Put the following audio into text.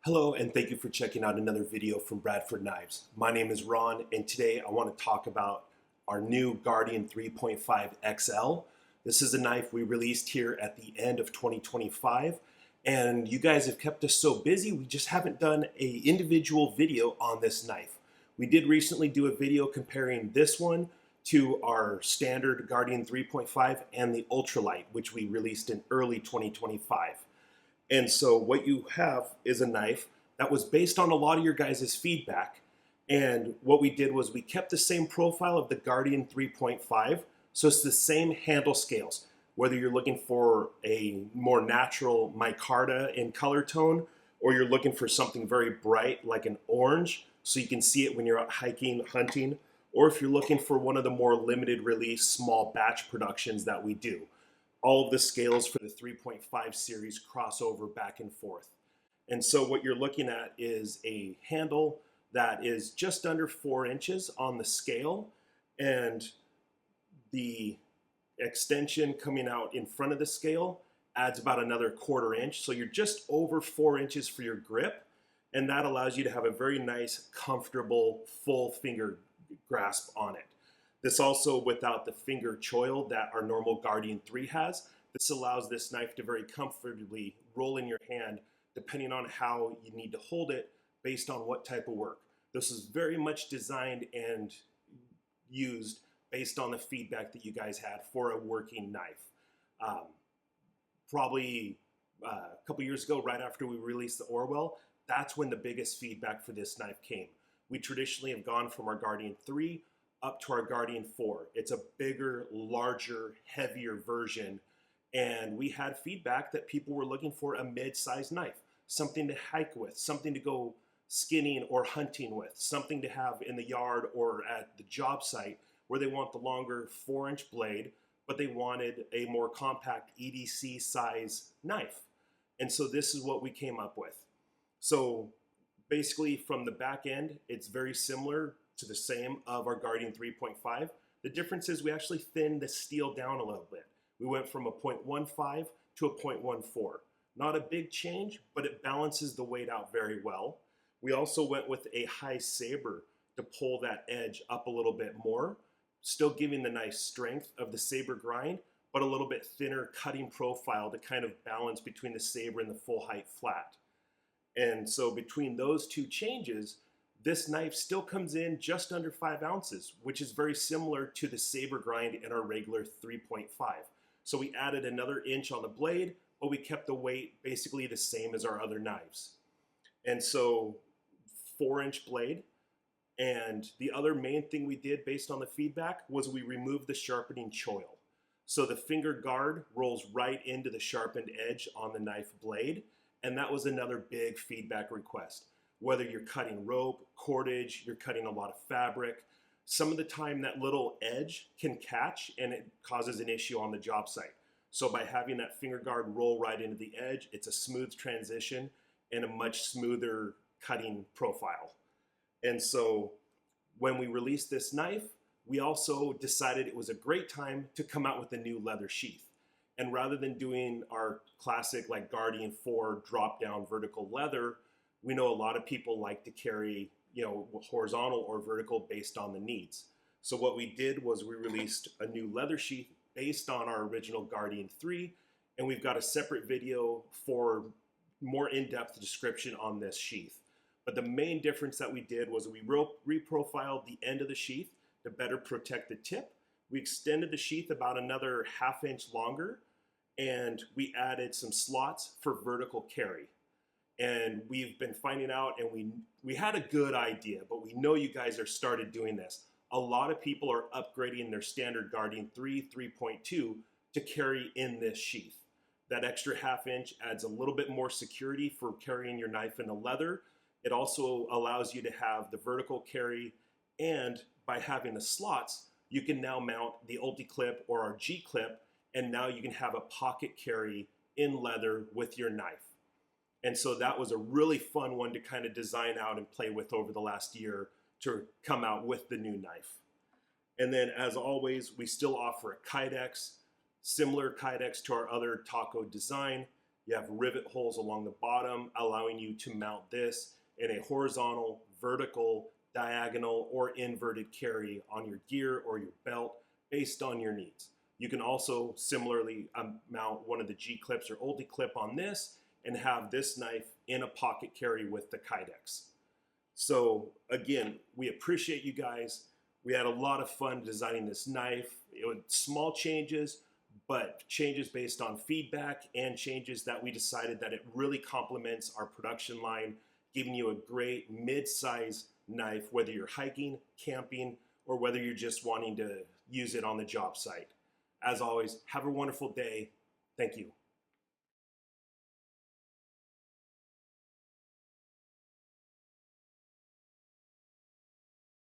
Hello, and thank you for checking out another video from Bradford Knives. My name is Ron, and today I want to talk about our new Guardian 3.5 XL. This is a knife we released here at the end of 2025, and you guys have kept us so busy, we just haven't done an individual video on this knife. We did recently do a video comparing this one to our standard Guardian 3.5 and the ultralight, which we released in early 2025. And so what you have is a knife that was based on a lot of your guys' feedback. And what we did was we kept the same profile of the Guardian 3.5. So it's the same handle scales, whether you're looking for a more natural micarta in color tone, or you're looking for something very bright like an orange, so you can see it when you're out hiking, hunting, or if you're looking for one of the more limited release small batch productions that we do. All of the scales for the 3.5 series cross over back and forth. And so what you're looking at is a handle that is just under 4 inches on the scale, and the extension coming out in front of the scale adds about another 1/4 inch. So you're just over 4 inches for your grip, and that allows you to have a very nice, comfortable, full finger grasp on it. This also without the finger choil that our normal Guardian 3 has. This allows this knife to very comfortably roll in your hand depending on how you need to hold it based on what type of work. This is very much designed and used based on the feedback that you guys had for a working knife. Probably a couple years ago, right after we released the Orwell, that's when the biggest feedback for this knife came. We traditionally have gone from our Guardian 3 up to our Guardian 4. It's a bigger, larger, heavier version. And we had feedback that people were looking for a mid-sized knife, something to hike with, something to go skinning or hunting with, something to have in the yard or at the job site where they want the longer 4-inch blade, but they wanted a more compact EDC size knife. And so this is what we came up with. So basically from the back end, it's very similar to the same of our Guardian 3.5. The difference is we actually thinned the steel down a little bit. We went from a 0.15 to a 0.14. Not a big change, but it balances the weight out very well. We also went with a high saber to pull that edge up a little bit more, still giving the nice strength of the Sabre Grind, but a little bit thinner cutting profile to kind of balance between the saber and the full height flat. And so between those two changes, this knife still comes in just under 5 ounces, which is very similar to the Sabre Grind in our regular 3.5. So we added another inch on the blade, but we kept the weight basically the same as our other knives. And so 4-inch blade. And the other main thing we did based on the feedback was we removed the sharpening choil. So the finger guard rolls right into the sharpened edge on the knife blade. And that was another big feedback request. Whether you're cutting rope, cordage, you're cutting a lot of fabric, some of the time that little edge can catch and it causes an issue on the job site. So by having that finger guard roll right into the edge, it's a smooth transition and a much smoother cutting profile. And so when we released this knife, we also decided it was a great time to come out with a new leather sheath. And rather than doing our classic like Guardian 4 drop down vertical leather, we know a lot of people like to carry, horizontal or vertical based on the needs. So what we did was we released a new leather sheath based on our original Guardian 3, and we've got a separate video for more in-depth description on this sheath. But the main difference that we did was we reprofiled the end of the sheath to better protect the tip. We extended the sheath about another 1/2 inch longer, and we added some slots for vertical carry. And we've been finding out, and we had a good idea, but we know you guys are started doing this. A lot of people are upgrading their standard Guardian 3, 3.2 to carry in this sheath. That extra 1/2 inch adds a little bit more security for carrying your knife in the leather. It also allows you to have the vertical carry, and by having the slots, you can now mount the Ulti-Clip or our G-Clip, and now you can have a pocket carry in leather with your knife. And so that was a really fun one to kind of design out and play with over the last year to come out with the new knife. And then as always, we still offer a Kydex, similar Kydex to our other taco design. You have rivet holes along the bottom, allowing you to mount this in a horizontal, vertical, diagonal, or inverted carry on your gear or your belt based on your needs. You can also similarly mount one of the G clips or Ulti clip on this and have this knife in a pocket carry with the Kydex. So again, we appreciate you guys. We had a lot of fun designing this knife. It was small changes, but changes based on feedback and changes that we decided that it really complements our production line, giving you a great mid-size knife, whether you're hiking, camping, or whether you're just wanting to use it on the job site. As always, have a wonderful day. Thank you.